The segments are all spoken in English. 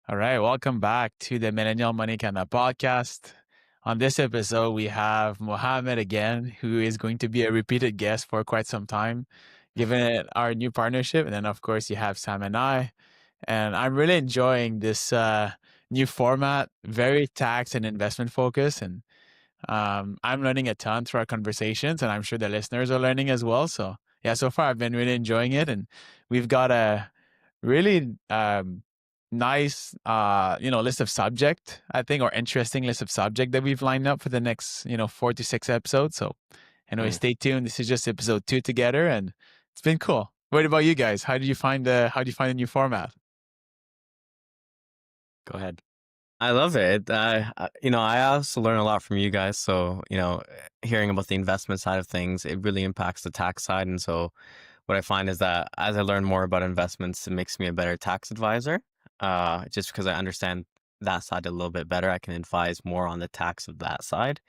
All right, welcome back to the Millennial Money Kinda podcast. On this episode, we have Mohammed again, who is going to be a repeated guest for quite some time, given it our new partnership. And then, of course, you have Sam and I. And I'm really enjoying this new format, very tax and investment focused. And I'm learning a ton through our conversations, and I'm sure the listeners are learning as well. So, yeah, so far I've been really enjoying it. And we've got a really nice list of subject, I think, or interesting list of subject that we've lined up for the next 4 to 6 episodes. So anyway, Mm. stay tuned. This is just episode 2 together, and it's been cool. What about you guys? How do you find the new format? Go ahead. I love it. I also learn a lot from you guys. So, hearing about the investment side of things, it really impacts the tax side. And so what I find is that as I learn more about investments, it makes me a better tax advisor. Just because I understand that side a little bit better, I can advise more on the tax of that side.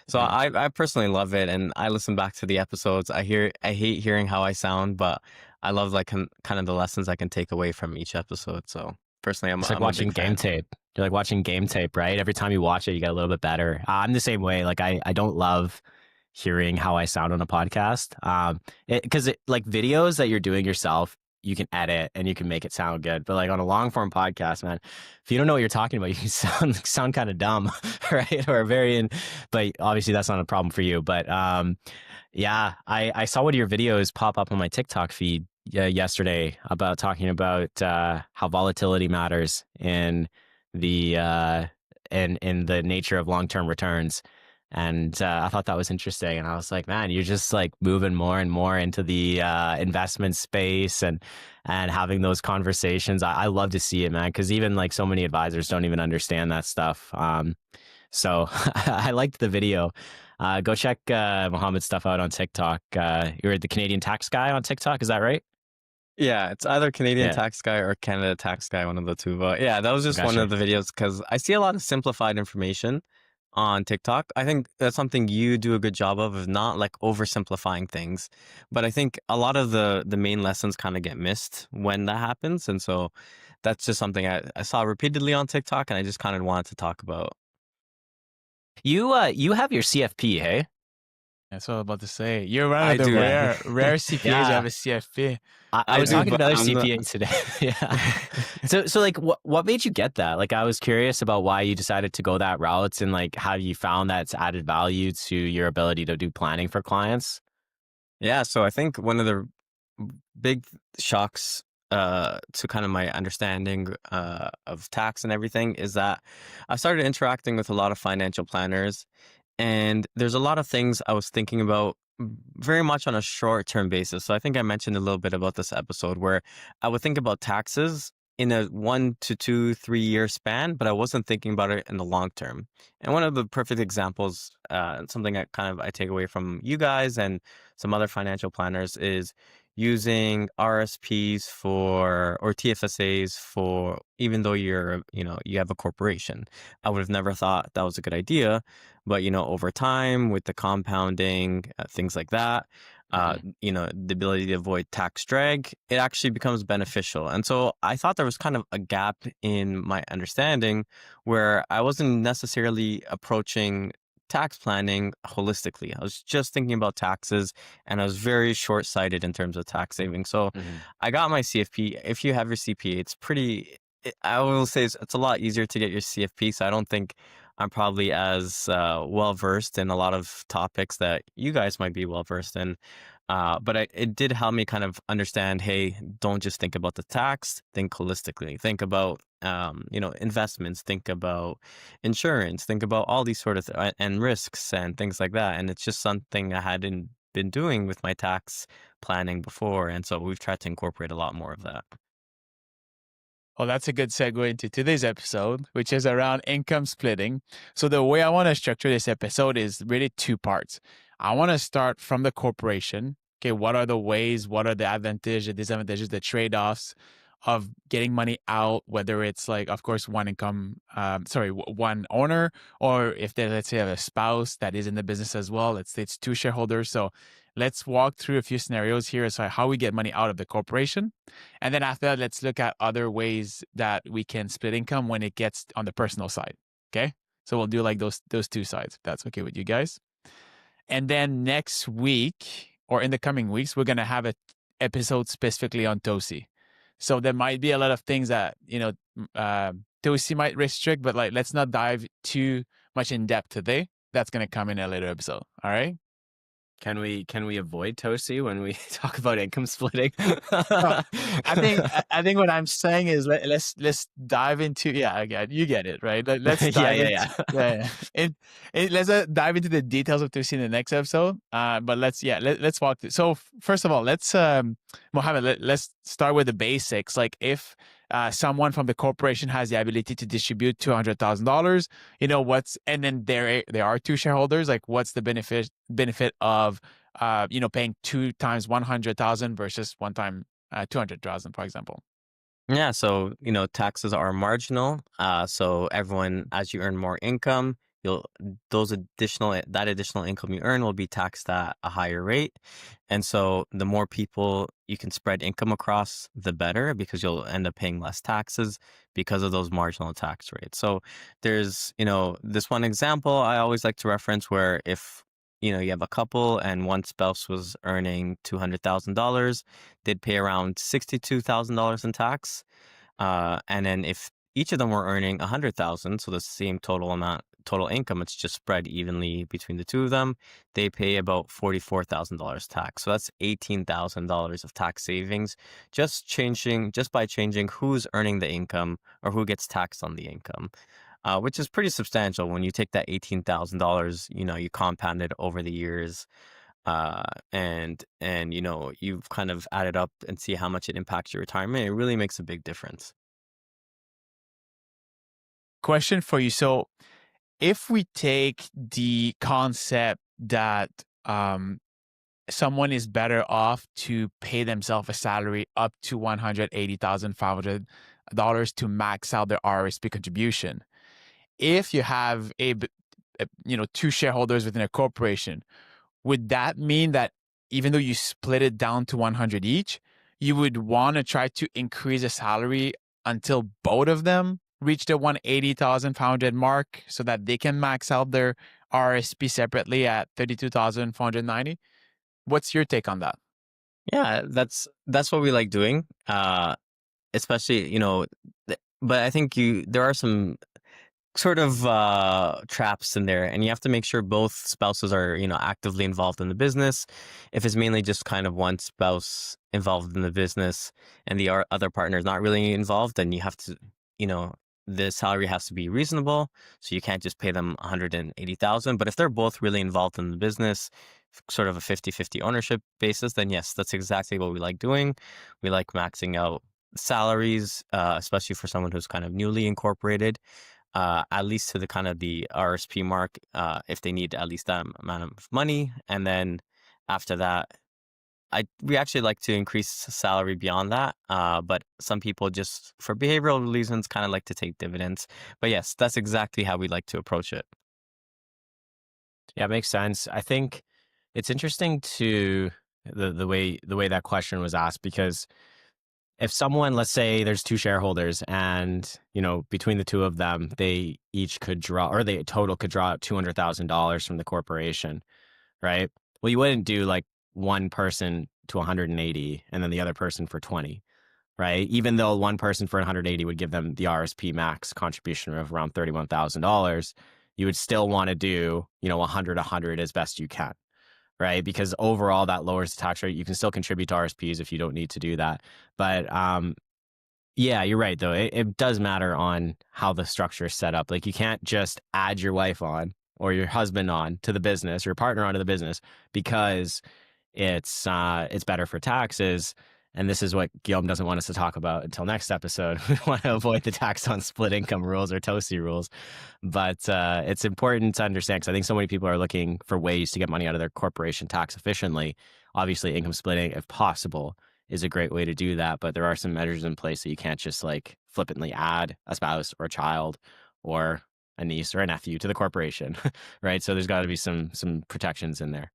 So Yeah. I personally love it. And I listen back to the episodes. I hate hearing how I sound, but I love kind of the lessons I can take away from each episode. So personally, It's like I'm a watching big game fan. tape. You're like watching game tape, right? Every time you watch it, you get a little bit better. I'm the same way. Like I don't love hearing how I sound on a podcast. Because like videos that you're doing yourself, you can edit and you can make it sound good. But like on a long form podcast, man, if you don't know what you're talking about, you can sound kind of dumb, right? Or but obviously that's not a problem for you. But yeah, I saw one of your videos pop up on my TikTok feed yesterday about talking about how volatility matters the in the nature of long-term returns. And I thought that was interesting. And I was like, man, you're just like moving more and more into the investment space and having those conversations. I love to see it, man, because even like so many advisors don't even understand that stuff. So I liked the video. Go check Mohammed's stuff out on TikTok. You're the Canadian tax guy on TikTok, is that right? Yeah, it's either Canadian Yeah, tax guy or Canada tax guy, one of the two. But yeah, that was just one gotcha. of the videos because I see a lot of simplified information on TikTok. I think that's something you do a good job of not like oversimplifying things. But I think a lot of the main lessons kind of get missed when that happens. And so that's just something I saw repeatedly on TikTok and I just kind of wanted to talk about. You have your CFP, hey? That's what I was about to say. You're one I of the do. rare CPAs who have Yeah. a CFP. I I was do, talking to but another I'm not. CPA today. Yeah. So like what made you get that? Like I was curious about why you decided to go that route and like how you found that's added value to your ability to do planning for clients. Yeah, so I think one of the big shocks to kind of my understanding of tax and everything is that I started interacting with a lot of financial planners, and there's a lot of things I was thinking about very much on a short-term basis. So I think I mentioned a little bit about this episode where I would think about taxes in a 1 to 2, 3 year span, but I wasn't thinking about it in the long term. And one of the perfect examples, something I take away from you guys and some other financial planners is using RSPs or TFSAs for even though you have a corporation. I would have never thought that was a good idea, but over time with the compounding, things like that, the ability to avoid tax drag, it actually becomes beneficial. And so I thought there was kind of a gap in my understanding where I wasn't necessarily approaching tax planning holistically. I was just thinking about taxes and I was very short-sighted in terms of tax saving. So Mm-hmm. I got my CFP. If you have your CPA, I will say it's a lot easier to get your CFP. So I don't think I'm probably as well versed in a lot of topics that you guys might be well versed in. But it did help me kind of understand, hey, don't just think about the tax, think holistically. Think about, investments, think about insurance, think about all these sort of and risks and things like that. And it's just something I hadn't been doing with my tax planning before. And so we've tried to incorporate a lot more of that. Well, that's a good segue into today's episode, which is around income splitting. So the way I want to structure this episode is really 2 parts. I want to start from the corporation. Okay, what are the ways, what are the advantages, the disadvantages, the trade-offs of getting money out, whether it's like, of course, one owner, or if they, let's say, have a spouse that is in the business as well. Let's say it's 2 shareholders. So let's walk through a few scenarios here as to how we get money out of the corporation. And then after that, let's look at other ways that we can split income when it gets on the personal side. Okay. So we'll do like those two sides, if that's okay with you guys. And then next week or in the coming weeks, we're going to have an episode specifically on Tosi. So there might be a lot of things that, Tosi might restrict, but like, let's not dive too much in depth today. That's going to come in a later episode. All right. Can we avoid Tosi when we talk about income splitting? I think what I'm saying is let's dive into you get it right. Let's dive let's dive into the details of Tosi in the next episode. But let's walk through. So first of all, let's Mohammed, let's start with the basics. Like if someone from the corporation has the ability to distribute $200,000, and then there are two shareholders, like what's the benefit of paying 2 times 100,000 versus 1 time 200,000, for example? Yeah, so taxes are marginal. So everyone, as you earn more income, that additional income you earn will be taxed at a higher rate. And so the more people you can spread income across, the better, because you'll end up paying less taxes because of those marginal tax rates. So there's, this one example I always like to reference where if you have a couple and one spouse was earning $200,000, they'd pay around $62,000 in tax. And then if each of them were earning $100,000, so the same total income, it's just spread evenly between the two of them, they pay about $44,000 tax. So that's $18,000 of tax savings just by changing who's earning the income or who gets taxed on the income. Which is pretty substantial when you take that $18,000, you compound it over the years, and you've kind of added up and see how much it impacts your retirement. It really makes a big difference. Question for you. So if we take the concept that someone is better off to pay themselves a salary up to $180,500 to max out their RRSP contribution, if you have two shareholders within a corporation, would that mean that even though you split it down to 100 each, you would want to try to increase the salary until both of them reach the 180,500 mark so that they can max out their RRSP separately at 32,490? What's your take on that? Yeah, that's what we like doing, especially, but I think there are some sort of traps in there, and you have to make sure both spouses are actively involved in the business. If it's mainly just kind of one spouse involved in the business and the other partner is not really involved, then you have to the salary has to be reasonable, so you can't just pay them $180,000. But if they're both really involved in the business, sort of a 50-50 ownership basis, then yes, that's exactly what we like doing. We like maxing out salaries, especially for someone who's kind of newly incorporated, at least to the kind of the RSP mark, if they need at least that amount of money. And then after that, we actually like to increase salary beyond that. But some people just for behavioral reasons kind of like to take dividends. But yes, that's exactly how we like to approach it. Yeah, it makes sense. I think it's interesting to the way that question was asked, because if someone, let's say there's two shareholders and, between the two of them, they each could draw, or they total could draw out $200,000 from the corporation, right? Well, you wouldn't do like one person to 180 and then the other person for 20, right? Even though one person for 180 would give them the RSP max contribution of around $31,000, you would still want to do, 100 as best you can. Right? Because overall that lowers the tax rate. You can still contribute to RSPs if you don't need to do that. But yeah, you're right though. It does matter on how the structure is set up. Like you can't just add your wife on or your husband on to the business, or your partner onto the business because it's better for taxes. And this is what Guillaume doesn't want us to talk about until next episode. We want to avoid the tax on split income rules or Tosi rules. But it's important to understand, because I think so many people are looking for ways to get money out of their corporation tax efficiently. Obviously, income splitting, if possible, is a great way to do that. But there are some measures in place that you can't just like flippantly add a spouse or a child or a niece or a nephew to the corporation, right? So there's got to be some protections in there.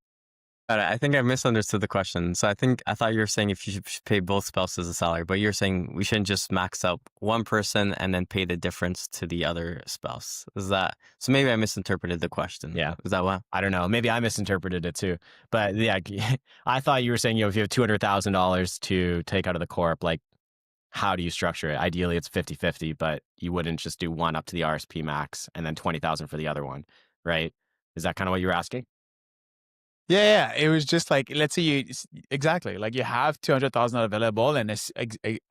Got it. I think I misunderstood the question. So I thought you were saying if you should pay both spouses a salary, but you're saying we shouldn't just max out one person and then pay the difference to the other spouse. Is that so? Maybe I misinterpreted the question. Yeah. Is that what? I don't know. Maybe I misinterpreted it too. But yeah, I thought you were saying, if you have $200,000 to take out of the corp, like, how do you structure it? Ideally, it's 50-50, but you wouldn't just do one up to the RSP max and then 20,000 for the other one, right? Is that kind of what you were asking? Yeah, it was just like, let's say exactly, like you have 200,000 available, and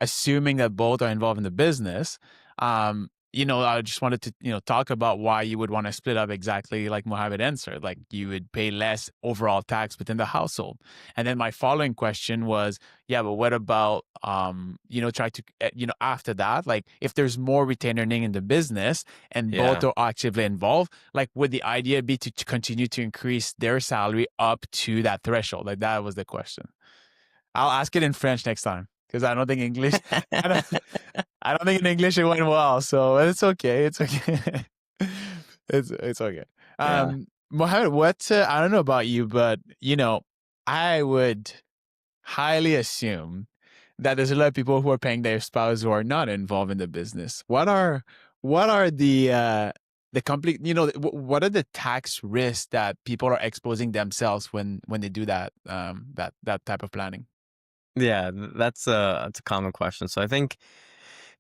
assuming that both are involved in the business, I just wanted to, talk about why you would want to split up exactly like Mohammed answered. Like you would pay less overall tax within the household. And then my following question was, yeah, but what about, try to, after that, like if there's more retained earning in the business and both Yeah. are actively involved, like would the idea be to continue to increase their salary up to that threshold? Like that was the question. I'll ask it in French next time because I don't think English. I don't think in English it went well, so it's okay. It's okay. It's okay. Yeah. Mohammed, what I don't know about you, but I would highly assume that there's a lot of people who are paying their spouse who are not involved in the business. What are the complete, what are the tax risks that people are exposing themselves when they do that that type of planning? Yeah, that's a common question. So I think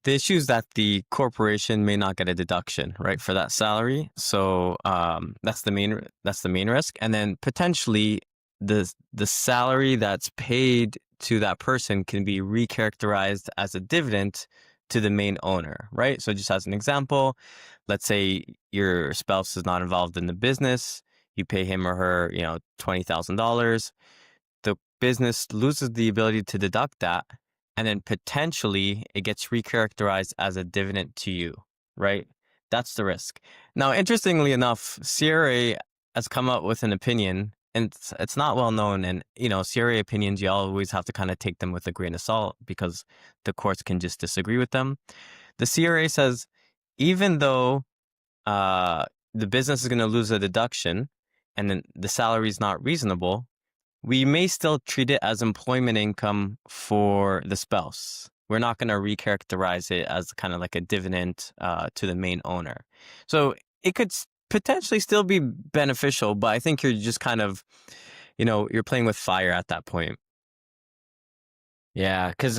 the issue is that the corporation may not get a deduction, right, for that salary. So that's the main risk. And then potentially the salary that's paid to that person can be recharacterized as a dividend to the main owner, right? So just as an example, let's say your spouse is not involved in the business, you pay him or her, $20,000. The business loses the ability to deduct that, and then potentially it gets recharacterized as a dividend to you, right? That's the risk. Now, interestingly enough, CRA has come up with an opinion, and it's not well known. And, CRA opinions, you always have to kind of take them with a grain of salt because the courts can just disagree with them. The CRA says, even though the business is going to lose a deduction and then the salary is not reasonable, we may still treat it as employment income for the spouse. We're not going to recharacterize it as kind of like a dividend to the main owner. So it could potentially still be beneficial, but I think you're just kind of, you're playing with fire at that point. Yeah, because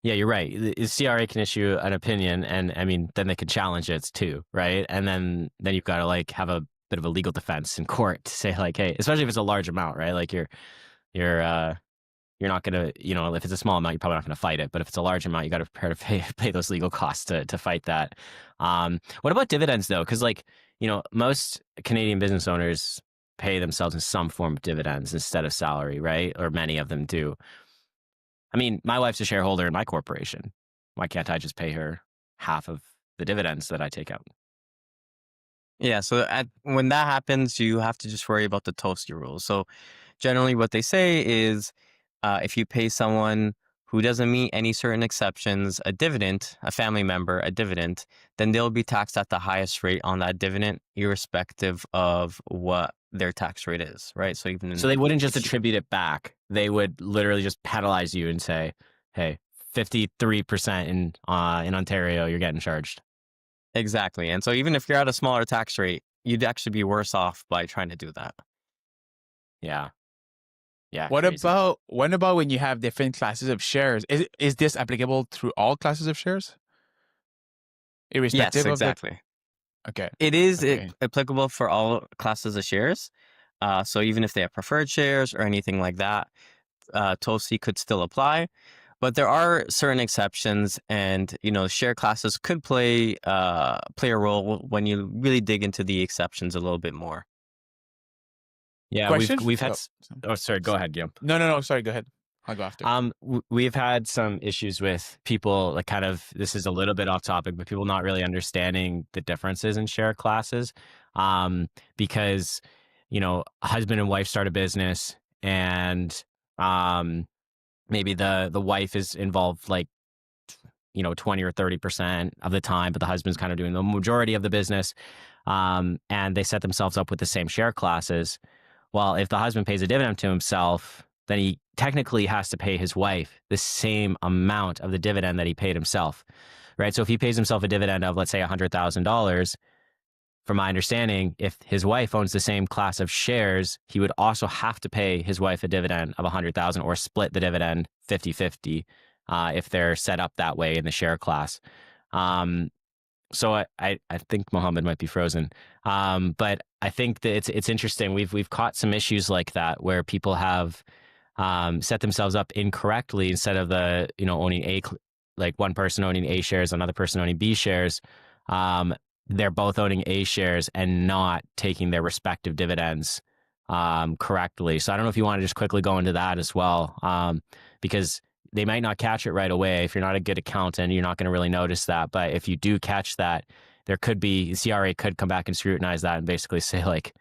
yeah, you're right. The CRA can issue an opinion, and then they can challenge it too, right? And then you've got to like have a bit of a legal defense in court to say like, hey, especially if it's a large amount, right? Like you're not gonna, if it's a small amount, you're probably not gonna fight it. But if it's a large amount, you got to prepare to pay those legal costs to fight that. What about dividends though? Because most Canadian business owners pay themselves in some form of dividends instead of salary, right? Or many of them do. My wife's a shareholder in my corporation. Why can't I just pay her half of the dividends that I take out? Yeah, so when that happens, you have to just worry about the toasty rule. So generally what they say is if you pay someone who doesn't meet any certain exceptions a dividend, a family member a dividend, then they'll be taxed at the highest rate on that dividend, irrespective of what their tax rate is, right? So So they wouldn't just attribute it back. They would literally just penalize you and say, hey, 53% in Ontario, you're getting charged. Exactly. And so even if you're at a smaller tax rate, you'd actually be worse off by trying to do that. Yeah. Yeah. What crazy. about when you have different classes of shares? Is this applicable through all classes of shares? Irrespective Yes, exactly. Okay. It is Okay. applicable for all classes of shares. So even if they have preferred shares or anything like that, TOSI could still apply. But there are certain exceptions, and share classes could play a role when you really dig into the exceptions a little bit more. Yeah, Question? we've had. Oh, sorry. Go ahead, Guillaume. No. Sorry. Go ahead. I'll go after. We've had some issues with people, like kind of, this is a little bit off topic, but people not really understanding the differences in share classes, because husband and wife start a business, and maybe the wife is involved like 20 or 30% of the time, but the husband's kind of doing the majority of the business, and they set themselves up with the same share classes. Well, if the husband pays a dividend to himself, then he technically has to pay his wife the same amount of the dividend that he paid himself, right? So if he pays himself a dividend of, let's say, $100,000, from my understanding, if his wife owns the same class of shares, he would also have to pay his wife a dividend of 100,000 or split the dividend 50-50 if they're set up that way in the share class. So I think Mohammed might be frozen. But I think that it's interesting. We've caught some issues like that where people have set themselves up incorrectly instead of owning like one person owning A shares, another person owning B shares. They're both owning A shares and not taking their respective dividends correctly. So I don't know if you want to just quickly go into that as well, because they might not catch it right away. If you're not a good accountant, you're not going to really notice that. But if you do catch that, there could be, CRA could come back and scrutinize that and basically say like,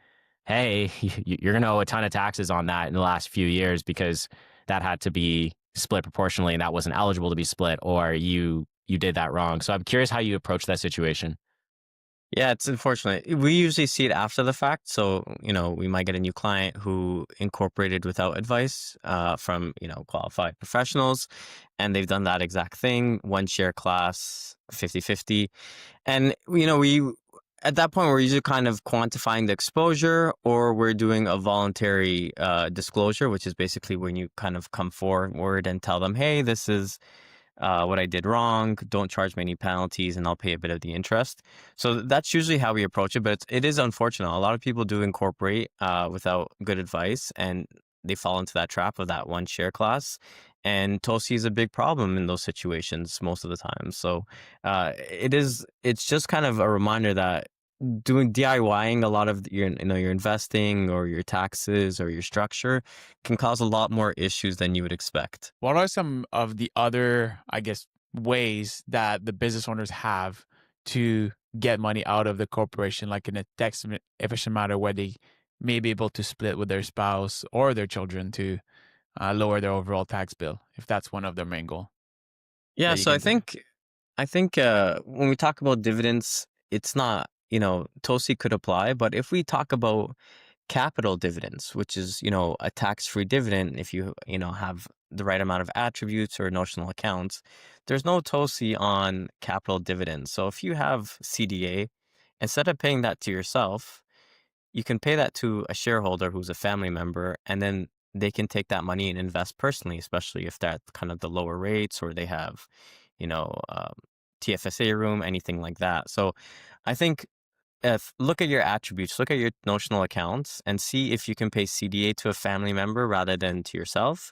hey, you're going to owe a ton of taxes on that in the last few years because that had to be split proportionally and that wasn't eligible to be split, or you did that wrong. So I'm curious how you approach that situation. Yeah, it's unfortunate. We usually see it after the fact. So, we might get a new client who incorporated without advice from, qualified professionals. And they've done that exact thing, one share class, 50-50. And, we at that point, we're usually kind of quantifying the exposure, or we're doing a voluntary disclosure, which is basically when you kind of come forward and tell them, hey, this is what I did wrong, don't charge me any penalties, and I'll pay a bit of the interest. So that's usually how we approach it, but it is unfortunate. A lot of people do incorporate without good advice, and they fall into that trap of that one share class. And TOSI is a big problem in those situations most of the time. So it's just kind of a reminder that doing DIYing a lot of your investing or your taxes or your structure can cause a lot more issues than you would expect. What are some of the other, I guess, ways that the business owners have to get money out of the corporation, like in a tax efficient manner where they may be able to split with their spouse or their children to lower their overall tax bill, if that's one of their main goal? Yeah, that you so I can do? think when we talk about dividends, it's not, TOSI could apply, but if we talk about capital dividends, which is, a tax-free dividend, if you have the right amount of attributes or notional accounts, there's no TOSI on capital dividends. So if you have CDA, instead of paying that to yourself, you can pay that to a shareholder who's a family member, and then they can take that money and invest personally, especially if they're at kind of the lower rates or they have, you know, um, TFSA room, anything like that. So I think if look at your attributes, look at your notional accounts and see if you can pay CDA to a family member rather than to yourself.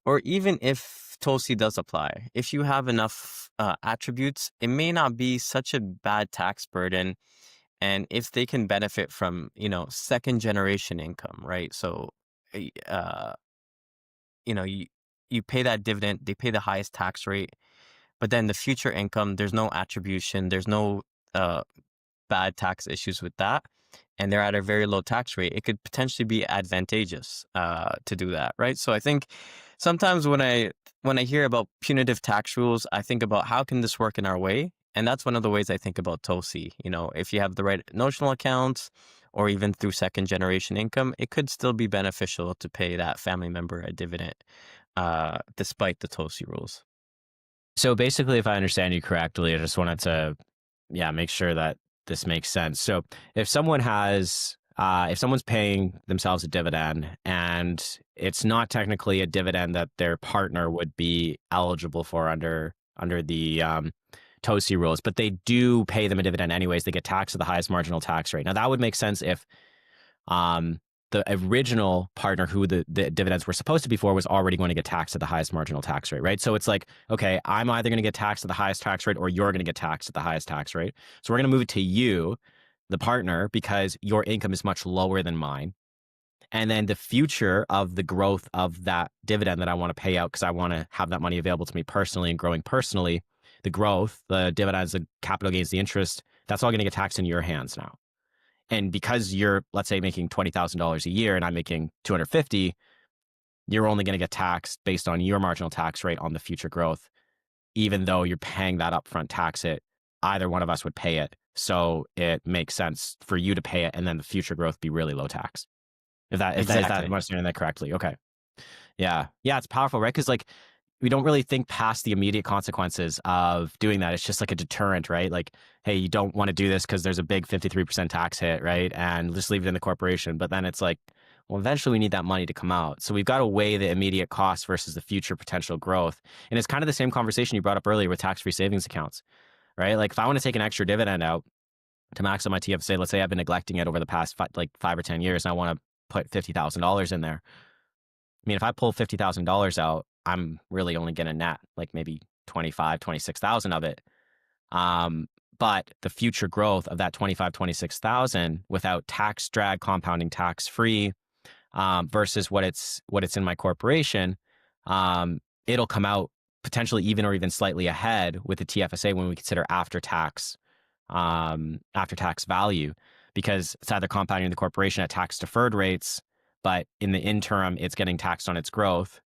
Or even if TOSI does apply, if you have enough attributes, it may not be such a bad tax burden. And if they can benefit from, second generation income, right? So, uh, you pay that dividend, they pay the highest tax rate, but then the future income, there's no attribution, there's no uh, bad tax issues with that, and they're at a very low tax rate, it could potentially be advantageous to do that, right? So I think sometimes when I hear about punitive tax rules, I think about how can this work in our way, and that's one of the ways I think about TOSI. If you have the right notional accounts, or even through second generation income, it could still be beneficial to pay that family member a dividend, despite the TOSI rules. So basically, if I understand you correctly, I just wanted to, make sure that this makes sense. So if someone's paying themselves a dividend and it's not technically a dividend that their partner would be eligible for under the TOSI rules, but they do pay them a dividend anyways, they get taxed at the highest marginal tax rate. Now that would make sense if the original partner who the dividends were supposed to be for was already going to get taxed at the highest marginal tax rate, right? So it's like, okay, I'm either going to get taxed at the highest tax rate or you're going to get taxed at the highest tax rate. So we're going to move it to you, the partner, because your income is much lower than mine. And then the future of the growth of that dividend that I want to pay out, because I want to have that money available to me personally and growing personally, the growth, the dividends, the capital gains, the interest, that's all going to get taxed in your hands now. And because you're, let's say, making $20,000 a year and I'm making 250, you're only going to get taxed based on your marginal tax rate on the future growth, even though you're paying that upfront tax hit. Either one of us would pay it. So it makes sense for you to pay it and then the future growth be really low tax. If that if Exactly. I'm understanding that correctly. Okay. Yeah. Yeah, it's powerful, right? Because like we don't really think past the immediate consequences of doing that. It's just like a deterrent, right? Like, hey, you don't want to do this because there's a big 53% tax hit, right? And just leave it in the corporation. But then it's like, well, eventually we need that money to come out. So we've got to weigh the immediate cost versus the future potential growth. And it's kind of the same conversation you brought up earlier with tax-free savings accounts, right? Like if I want to take an extra dividend out to max out my TFSA, let's say I've been neglecting it over the past 5 or 10 years and I want to put $50,000 in there. I mean, if I pull $50,000 out, I'm really only going to net like maybe 25, 26,000 of it. But the future growth of that 25, 26,000 without tax drag, compounding tax free, versus what it's in my corporation, it'll come out potentially even or even slightly ahead with the TFSA when we consider after tax value, because it's either compounding the corporation at tax deferred rates, but in the interim, it's getting taxed on its growth,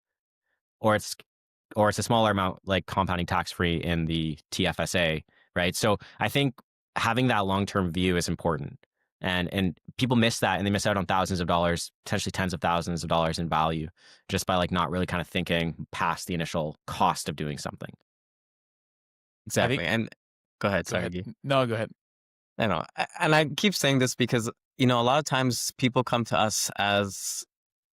or it's a smaller amount like compounding tax free in the TFSA, right? So I think having that long-term view is important. And people miss that, and they miss out on thousands of dollars, potentially tens of thousands of dollars in value just by like not really kind of thinking past the initial cost of doing something. Exactly. think- And go ahead, Go ahead. sorry. No, go ahead. I know. And I keep saying this because, a lot of times people come to us as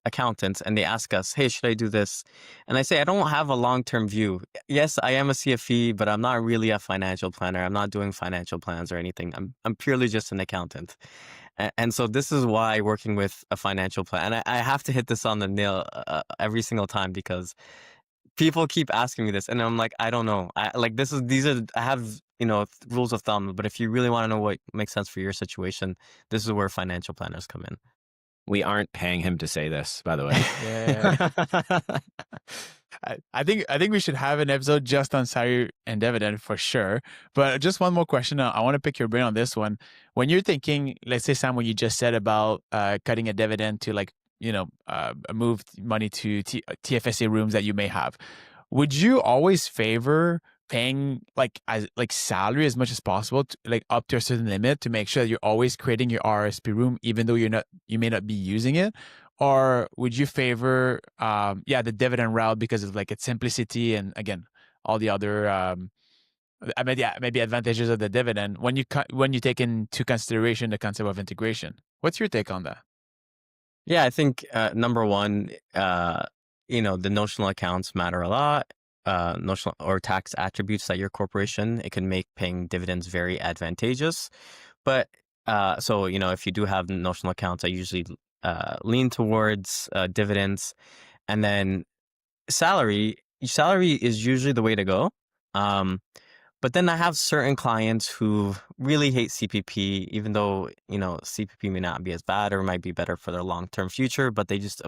accountants and they ask us, hey, should I do this? And I say, I don't have a long-term view. Yes, I am a CFE, but I'm not really a financial planner. I'm not doing financial plans or anything. I'm purely just an accountant. And so this is why working with a financial plan, and I have to hit this on the nail every single time, because people keep asking me this and I'm like, I don't know. I have, rules of thumb, but if you really want to know what makes sense for your situation, this is where financial planners come in. We aren't paying him to say this, by the way. Yeah. I think we should have an episode just on salary and dividend for sure. But just one more question. I want to pick your brain on this one. When you're thinking, let's say, Sam, what you just said about cutting a dividend to move money to TFSA rooms that you may have, would you always favor paying salary as much as possible, up to a certain limit, to make sure that you're always creating your RRSP room, even though you may not be using it? Or would you favor the dividend route because of its simplicity and, again, all the other maybe advantages of the dividend when you take into consideration the concept of integration? What's your take on that? Yeah, I think number one, the notional accounts matter a lot. Notional or tax attributes that your corporation, it can make paying dividends very advantageous. But so, if you do have notional accounts, I usually lean towards dividends. And then salary is usually the way to go. But then I have certain clients who really hate CPP, even though, CPP may not be as bad or might be better for their long-term future, but they just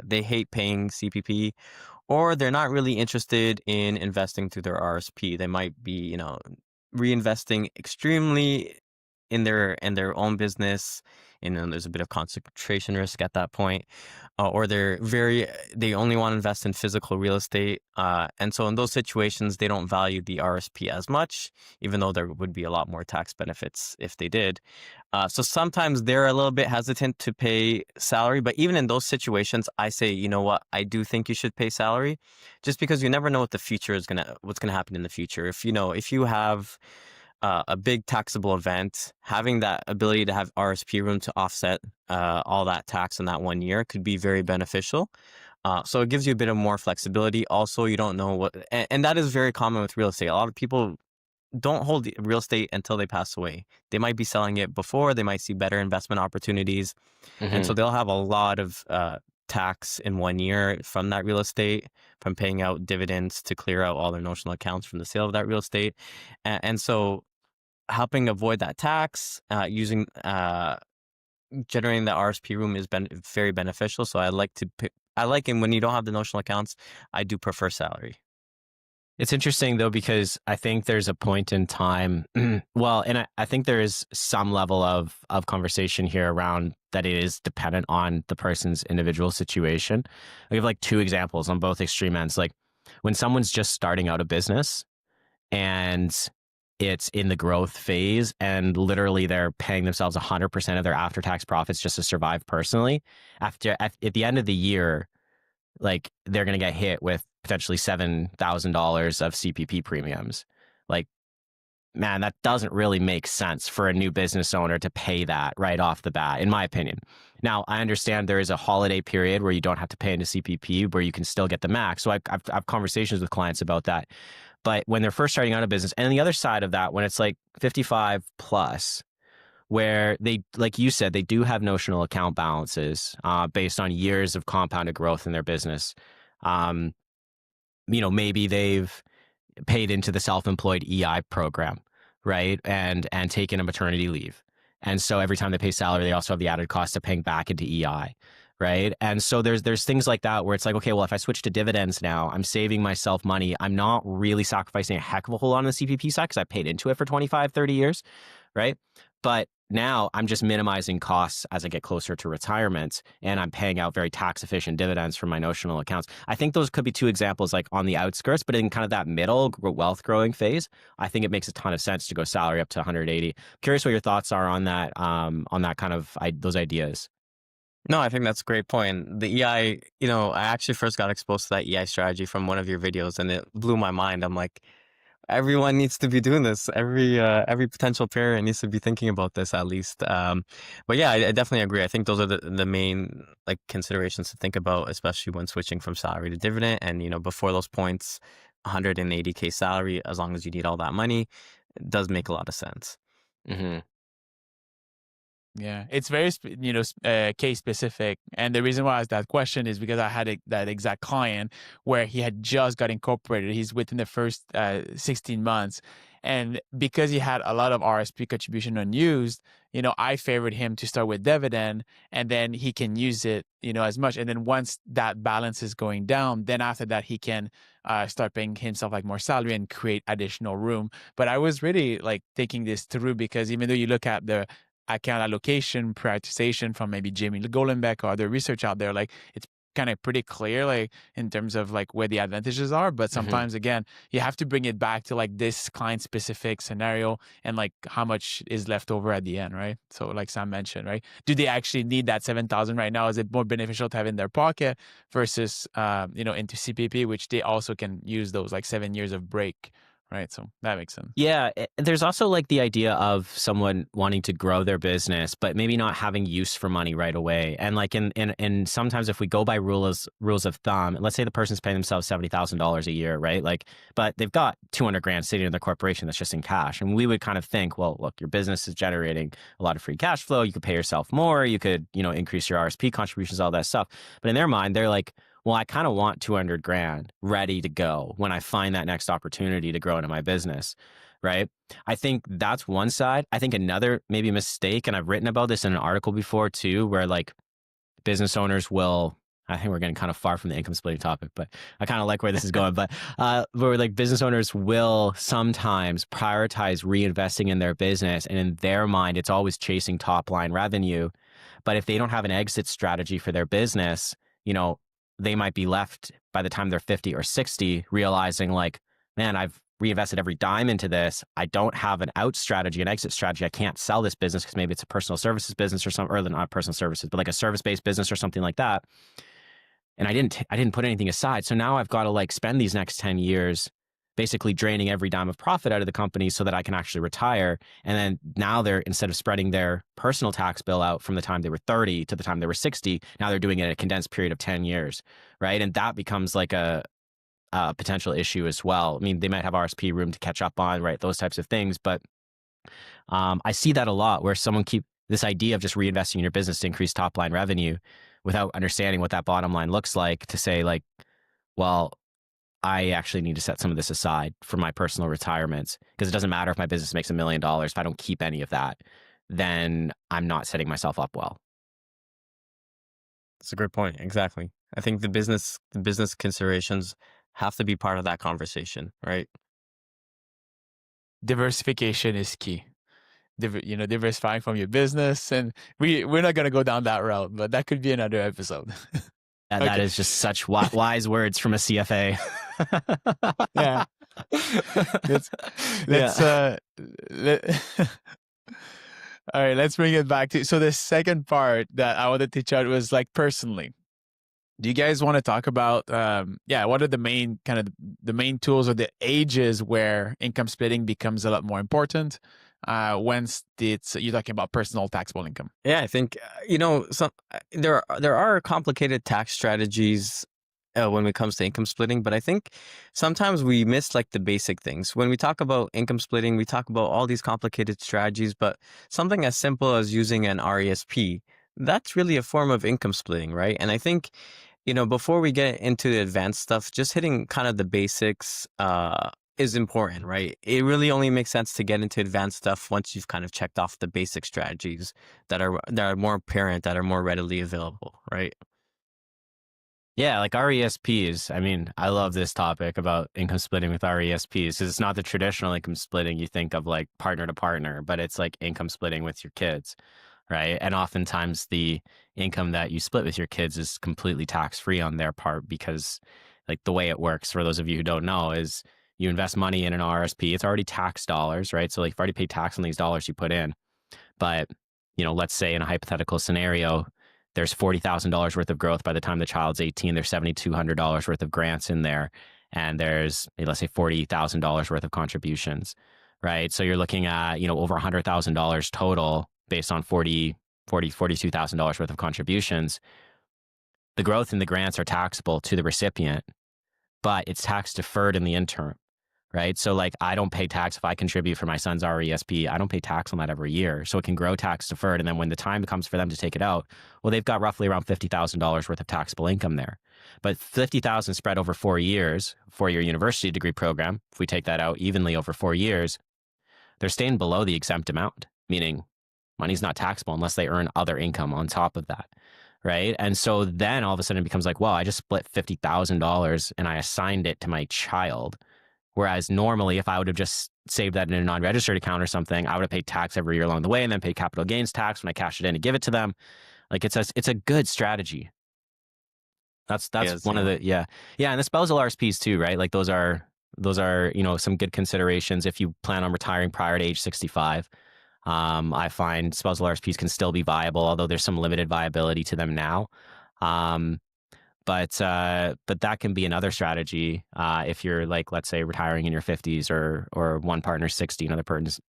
they hate paying CPP, or they're not really interested in investing through their RSP. They might be, reinvesting extremely in their own business, and there's a bit of concentration risk at that point, or they only want to invest in physical real estate, and so in those situations they don't value the RSP as much, even though there would be a lot more tax benefits if they did. So sometimes they're a little bit hesitant to pay salary, but even in those situations, I say, you know what, I do think you should pay salary, just because you never know what what's gonna happen in the future. If you have a big taxable event, having that ability to have RSP room to offset all that tax in that 1 year could be very beneficial. So it gives you a bit of more flexibility. Also, you don't know what, and that is very common with real estate. A lot of people don't hold real estate until they pass away. They might be selling it before, they might see better investment opportunities. And so they'll have a lot of tax in 1 year from that real estate, from paying out dividends to clear out all their notional accounts from the sale of that real estate. And so helping avoid that tax, using generating the RSP room is very beneficial. So I like it when you don't have the notional accounts. I do prefer salary. It's interesting though, because I think there's a point in time, well, and I think there is some level of conversation here around that it is dependent on the person's individual situation. I give like two examples on both extreme ends. Like when someone's just starting out a business and it's in the growth phase and literally they're paying themselves 100% of their after-tax profits just to survive personally, at the end of the year, like they're going to get hit with potentially $7,000 of CPP premiums. Like, man, that doesn't really make sense for a new business owner to pay that right off the bat, in my opinion. Now, I understand there is a holiday period where you don't have to pay into CPP, where you can still get the max. So I've conversations with clients about that. But when they're first starting out a business, and the other side of that, when it's like 55 plus, where they, like you said, they do have notional account balances based on years of compounded growth in their business. Maybe they've paid into the self-employed EI program, right? And taken a maternity leave. And so every time they pay salary, they also have the added cost of paying back into EI, right? And so there's things like that where it's like, okay, well, if I switch to dividends now, I'm saving myself money. I'm not really sacrificing a heck of a whole lot on the CPP side because I paid into it for 25, 30 years, right? But now I'm just minimizing costs as I get closer to retirement, and I'm paying out very tax efficient dividends from my notional accounts. I think those could be two examples, like on the outskirts, but in kind of that middle wealth growing phase, I think it makes a ton of sense to go salary up to 180. Curious what your thoughts are on that kind of those ideas. No, I think that's a great point. The EI, I actually first got exposed to that EI strategy from one of your videos, and it blew my mind. I'm like, everyone needs to be doing this. Every potential parent needs to be thinking about this at least. But yeah, I definitely agree. I think those are the main like considerations to think about, especially when switching from salary to dividend. And before those points, 180K salary, as long as you need all that money, it does make a lot of sense. Mm-hmm. Yeah, it's very case specific, and the reason why I asked that question is because I had that exact client where he had just got incorporated. He's within the first 16 months, and because he had a lot of RSP contribution unused, I favored him to start with dividend, and then he can use it, as much. And then once that balance is going down, then after that he can start paying himself like more salary and create additional room. But I was really like thinking this through, because even though you look at the account allocation prioritization from maybe Jamie Golenbeck or other research out there, like it's kind of pretty clear, like in terms of like where the advantages are. But sometimes again, you have to bring it back to like this client specific scenario and like how much is left over at the end, right? So like Sam mentioned, right? Do they actually need that 7,000 right now? Is it more beneficial to have in their pocket versus into CPP, which they also can use those like 7 years of break, right? So that makes sense. Yeah, there's also like the idea of someone wanting to grow their business, but maybe not having use for money right away. And like in sometimes if we go by rules of thumb, let's say the person's paying themselves $70,000 a year, right? Like, but they've got 200 grand sitting in their corporation that's just in cash, and we would kind of think, well, look, your business is generating a lot of free cash flow. You could pay yourself more. You could increase your RSP contributions, all that stuff. But in their mind, they're like, well, I kind of want 200 grand ready to go when I find that next opportunity to grow into my business, right? I think that's one side. I think another maybe mistake, and I've written about this in an article before too, where like business owners will, I think we're getting kind of far from the income splitting topic, but I kind of like where this is going. But where like business owners will sometimes prioritize reinvesting in their business, and in their mind, it's always chasing top line revenue. But if they don't have an exit strategy for their business, they might be left by the time they're 50 or 60 realizing like, man, I've reinvested every dime into this. I don't have an out strategy, an exit strategy. I can't sell this business because maybe it's a personal services business or something, or not personal services, but like a service-based business or something like that. And I didn't put anything aside. So now I've got to like spend these next 10 years basically draining every dime of profit out of the company so that I can actually retire. And then now they're, instead of spreading their personal tax bill out from the time they were 30 to the time they were 60, now they're doing it in a condensed period of 10 years, right? And that becomes like a potential issue as well. I mean, they might have RSP room to catch up on, right? Those types of things. But I see that a lot where someone keep this idea of just reinvesting in your business to increase top line revenue without understanding what that bottom line looks like, to say like, well, I actually need to set some of this aside for my personal retirement, because it doesn't matter if my business makes $1 million. If I don't keep any of that, then I'm not setting myself up well. That's a great point. Exactly. I think the business considerations have to be part of that conversation, right? Diversification is key. Diversifying from your business, and we're not going to go down that route, but that could be another episode. And that is just such wise words from a CFA. Yeah. let's let's Yeah. let, all right, let's bring it back to, so the second part that I wanted to chat was like personally. Do you guys want to talk about what are the main the main tools or the ages where income splitting becomes a lot more important once you're talking about personal taxable income? Yeah, I think there are complicated tax strategies when it comes to income splitting, but I think sometimes we miss like the basic things. When we talk about income splitting, we talk about all these complicated strategies, but something as simple as using an RESP, that's really a form of income splitting, right? And I think, before we get into the advanced stuff, just hitting kind of the basics is important, right? It really only makes sense to get into advanced stuff once you've kind of checked off the basic strategies that are more apparent, that are more readily available, right? Yeah, like RESPs. I mean, I love this topic about income splitting with RESPs because it's not the traditional income splitting you think of like partner to partner, but it's like income splitting with your kids, right? And oftentimes the income that you split with your kids is completely tax free on their part because, like, the way it works, for those of you who don't know, is you invest money in an RSP. It's already tax dollars, right? So like you've already paid tax on these dollars you put in. But, let's say in a hypothetical scenario, there's $40,000 worth of growth by the time the child's 18. There's $7,200 worth of grants in there. And there's, let's say, $40,000 worth of contributions, right? So you're looking at, over $100,000 total based on $42,000 worth of contributions. The growth and the grants are taxable to the recipient, but it's tax deferred in the interim, right? So like I don't pay tax if I contribute for my son's RESP. I don't pay tax on that every year. So it can grow tax deferred. And then when the time comes for them to take it out, well, they've got roughly around $50,000 worth of taxable income there. But $50,000 spread over 4 years, 4-year university degree program, if we take that out evenly over 4 years, they're staying below the exempt amount, meaning money's not taxable unless they earn other income on top of that. Right. And so then all of a sudden it becomes like, well, I just split $50,000 and I assigned it to my child. Whereas normally, if I would have just saved that in a non-registered account or something, I would have paid tax every year along the way and then paid capital gains tax when I cash it in and give it to them. Like it's a good strategy. That's Yes, one of the and the spousal RSPs too, right? Like those are some good considerations if you plan on retiring prior to age 65. I find spousal RSPs can still be viable, although there's some limited viability to them now. But that can be another strategy if you're like, let's say, retiring in your 50s or one partner's 60, another partner's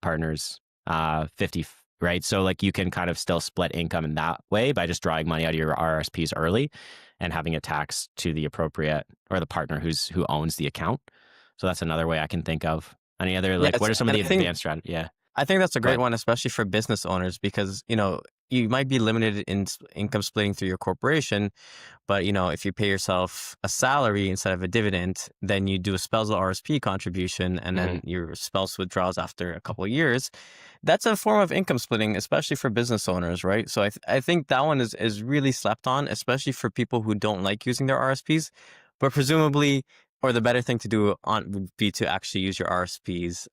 50, right? So like you can kind of still split income in that way by just drawing money out of your RRSPs early and having it taxed to the appropriate or the partner who owns the account. So that's another way I can think of. Any other what are some of the advanced strategies? Yeah. I think that's a great one, especially for business owners, because, you might be limited in income splitting through your corporation, but, if you pay yourself a salary instead of a dividend, then you do a spousal RSP contribution and then your spouse withdraws after a couple of years. That's a form of income splitting, especially for business owners, right? So I think that one is really slept on, especially for people who don't like using their RSPs, but presumably, or the better thing to do would be to actually use your RSPs,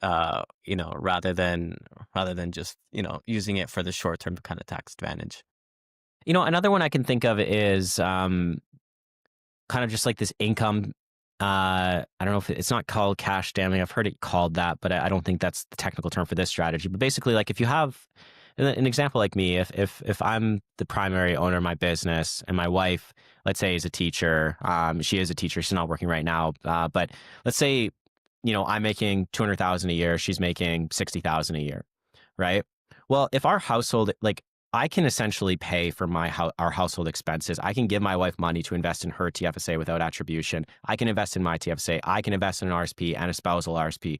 rather than just, using it for the short-term kind of tax advantage. Another one I can think of is kind of just like this income. I don't know if it's not called cash damming. I've heard it called that, but I don't think that's the technical term for this strategy. But basically, like if you have an example like me, if I'm the primary owner of my business and my wife, let's say, is a teacher, she is a teacher, she's not working right now, but let's say, I'm making $200,000 a year, she's making $60,000 a year, right? Well, if our household, like, I can essentially pay for our household expenses. I can give my wife money to invest in her TFSA without attribution. I can invest in my TFSA. I can invest in an RSP and a spousal RSP.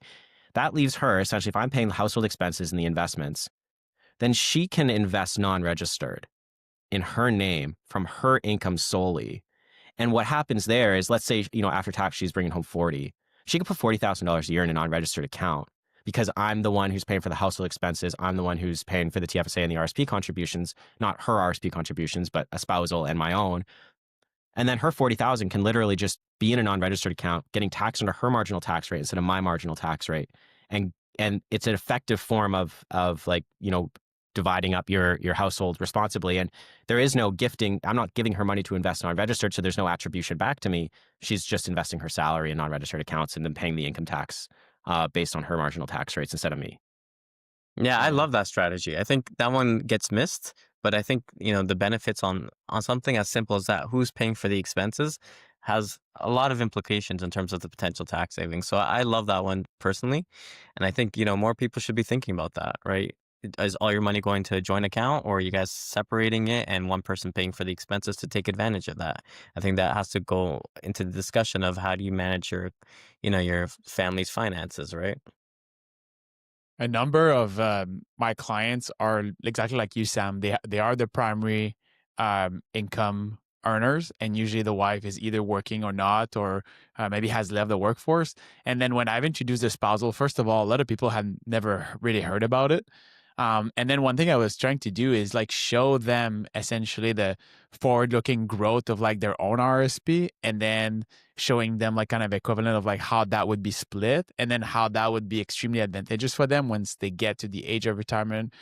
That leaves her, essentially, if I'm paying the household expenses and the investments, then she can invest non-registered in her name from her income solely. And what happens there is, let's say, after tax, she's bringing home 40. She could put $40,000 a year in a non-registered account because I'm the one who's paying for the household expenses. I'm the one who's paying for the TFSA and the RSP contributions, not her RSP contributions, but a spousal and my own. And then her 40,000 can literally just be in a non-registered account, getting taxed under her marginal tax rate instead of my marginal tax rate. And it's an effective form of like, dividing up your household responsibly. And there is no gifting. I'm not giving her money to invest in non-registered, so there's no attribution back to me. She's just investing her salary in non-registered accounts and then paying the income tax based on her marginal tax rates instead of me. Yeah, I Yeah. love that strategy. I think that one gets missed, but I think, the benefits on something as simple as that, who's paying for the expenses, has a lot of implications in terms of the potential tax savings. So I love that one personally. And I think, more people should be thinking about that, right? Is all your money going to a joint account, or are you guys separating it and one person paying for the expenses to take advantage of that? I think that has to go into the discussion of how do you manage your family's finances, right? A number of my clients are exactly like you, Sam. They are the primary income earners, and usually the wife is either working or not, or maybe has left the workforce. And then when I've introduced the spousal, first of all, a lot of people had never really heard about it. And then one thing I was trying to do is like show them essentially the forward-looking growth of like their own RSP, and then showing them like kind of equivalent of like how that would be split, and then how that would be extremely advantageous for them once they get to the age of retirement,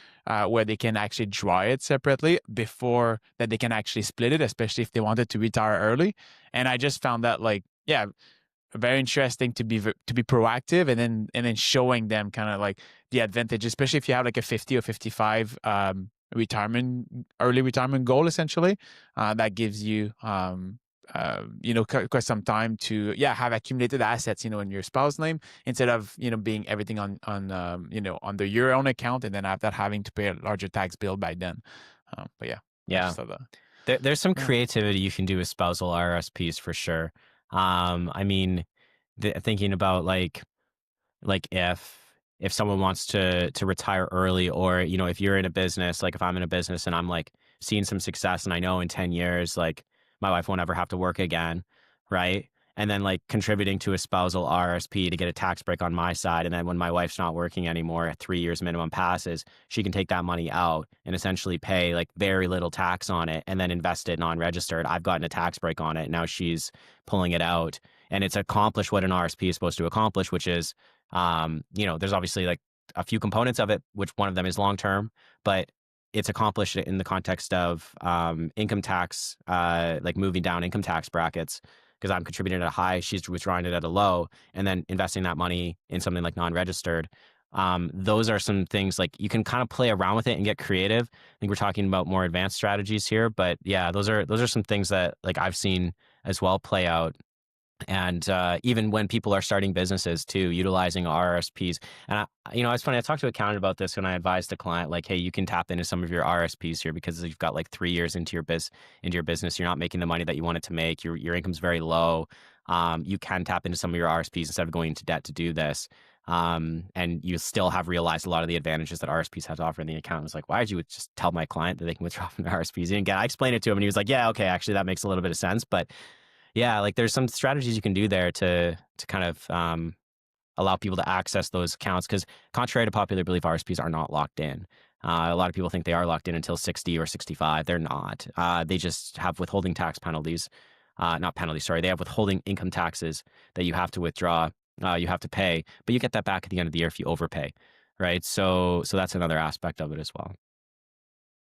where they can actually draw it separately before that they can actually split it, especially if they wanted to retire early. And I just found that like, yeah, very interesting to be proactive, and then showing them kind of like the advantage, especially if you have like a 50 or 55 early retirement goal essentially, that gives you quite some time to have accumulated assets in your spouse name, instead of being everything on under your own account, and then after that having to pay a larger tax bill by then. But I Yeah. just thought that. There's some Yeah. creativity you can do with spousal RRSPs for sure. I mean, thinking about like if someone wants to retire early, or if you're in a business, like if I'm in a business and I'm like seeing some success and I know in 10 years like my wife won't ever have to work again, right? And then like contributing to a spousal RRSP to get a tax break on my side, and then when my wife's not working anymore, 3 years minimum passes, she can take that money out and essentially pay like very little tax on it and then invest it non-registered. I've gotten a tax break on it. Now she's pulling it out, and it's accomplished what an RSP is supposed to accomplish, which is there's obviously like a few components of it, which one of them is long term, but it's accomplished in the context of income tax, like moving down income tax brackets, because I'm contributing at a high, she's withdrawing it at a low, and then investing that money in something like non-registered. Those are some things like you can kind of play around with it and get creative. I think we're talking about more advanced strategies here, but yeah, those are some things that like I've seen as well play out. And even when people are starting businesses too, utilizing RRSPs. And it's funny. I talked to an accountant about this when I advised a client, like, hey, you can tap into some of your RRSPs here because you've got like 3 years into your business. You're not making the money that you wanted to make. Your income's very low. You can tap into some of your RRSPs instead of going into debt to do this. And you still have realized a lot of the advantages that RSPs have to offer. And the accountant was like, why did you just tell my client that they can withdraw from the RSPs? And again, I explained it to him, and he was like, yeah, okay, actually, that makes a little bit of sense. But yeah, like there's some strategies you can do there to kind of allow people to access those accounts, because contrary to popular belief, RSPs are not locked in. A lot of people think they are locked in until 60 or 65. They're not. They just have withholding tax penalties. Not penalties, sorry. They have withholding income taxes that you have to withdraw, you have to pay, but you get that back at the end of the year if you overpay, right? So that's another aspect of it as well.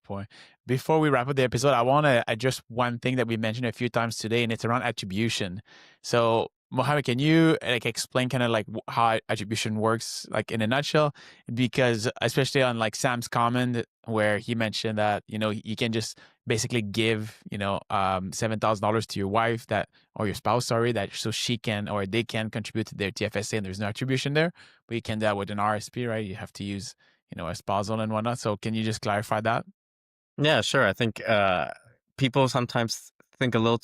Point. Before we wrap up the episode, I want to address one thing that we mentioned a few times today, and it's around attribution. So, Mohammed, can you like explain kind of like how attribution works, like in a nutshell? Because especially on like Sam's comment where he mentioned that you can just basically give $7,000 to your wife or your spouse, sorry, that so she can or they can contribute to their TFSA, and there's no attribution there. But you can do that with an RSP, right? You have to use a spousal and whatnot. So, can you just clarify that? Yeah, sure. I think people sometimes think a little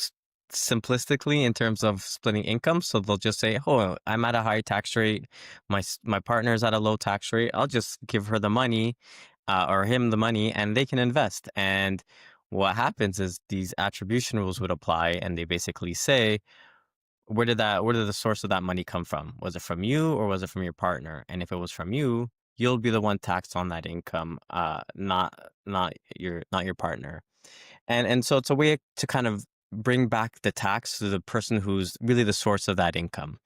simplistically in terms of splitting income. So they'll just say, "Oh, I'm at a high tax rate. My partner's at a low tax rate. I'll just give her the money, or him the money, and they can invest." And what happens is these attribution rules would apply, and they basically say, where did the source of that money come from? Was it from you or was it from your partner? And if it was from you, you'll be the one taxed on that income, not your partner. And so it's a way to kind of bring back the tax to the person who's really the source of that income.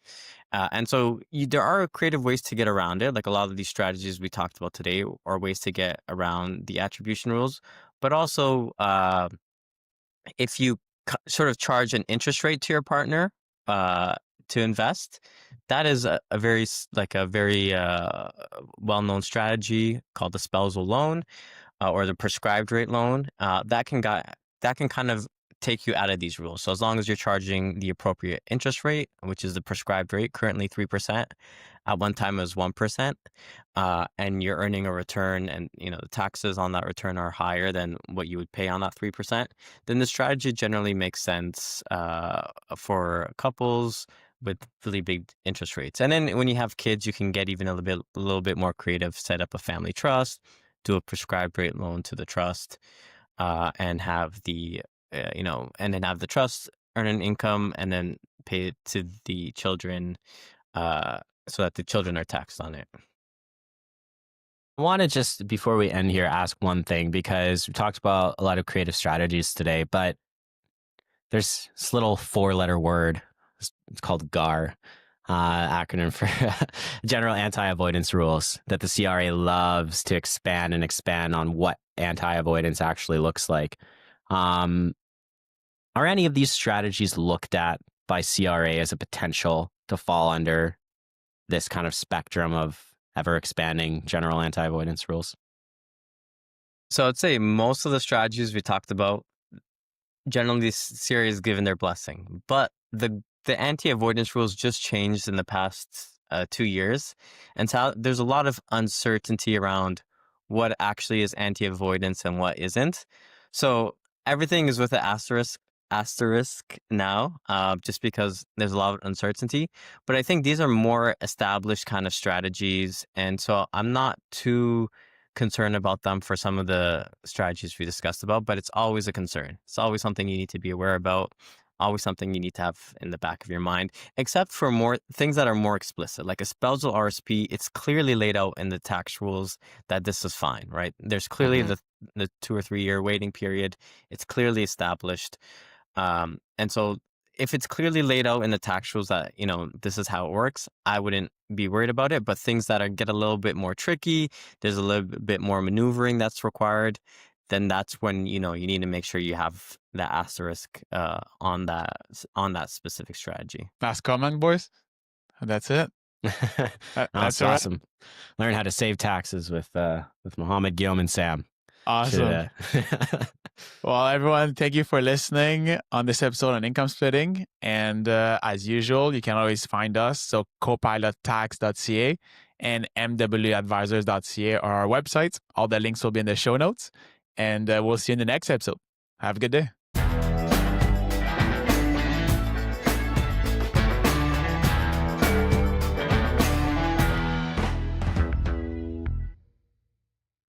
And so there are creative ways to get around it. Like a lot of these strategies we talked about today are ways to get around the attribution rules. But also, if you sort of charge an interest rate to your partner to invest, that is a very well-known strategy called the spousal loan or the prescribed rate loan. That can kind of take you out of these rules. So as long as you're charging the appropriate interest rate, which is the prescribed rate, currently 3%, at one time it was 1%, and you're earning a return, and the taxes on that return are higher than what you would pay on that 3%, then the strategy generally makes sense for couples with really big interest rates. And then when you have kids, you can get even a little bit more creative, set up a family trust, do a prescribed rate loan to the trust, and have and then have the trust earn an income and then pay it to the children, so that the children are taxed on it. I want to just, before we end here, ask one thing, because we talked about a lot of creative strategies today, but there's this little 4-letter word. It's called GAR, acronym for General Anti-Avoidance Rules, that the CRA loves to expand on what anti-avoidance actually looks like. Are any of these strategies looked at by CRA as a potential to fall under this kind of spectrum of ever expanding general anti-avoidance rules? So I'd say most of the strategies we talked about, generally CRA is given their blessing, but the anti-avoidance rules just changed in the past 2 years, and so there's a lot of uncertainty around what actually is anti-avoidance and what isn't. So everything is with an asterisk now, just because there's a lot of uncertainty. But I think these are more established kind of strategies, and so I'm not too concerned about them for some of the strategies we discussed about, but it's always a concern. It's always something you need to be aware about, always something you need to have in the back of your mind, except for more things that are more explicit, like a spousal RRSP. It's clearly laid out in the tax rules that this is fine, right? There's clearly the 2 or 3 year waiting period. It's clearly established. And so if it's clearly laid out in the tax rules that, this is how it works, I wouldn't be worried about it. But things that get a little bit more tricky, there's a little bit more maneuvering that's required, then that's when, you need to make sure you have the asterisk on that specific strategy. Last comment, boys. That's it. That's awesome. Learn how to save taxes with Mohammed, Guillaume, and Sam. Awesome. Well, everyone, thank you for listening on this episode on income splitting. And as usual, you can always find us. So copilottax.ca and mwadvisors.ca are our websites. All the links will be in the show notes. And we'll see you in the next episode. Have a good day.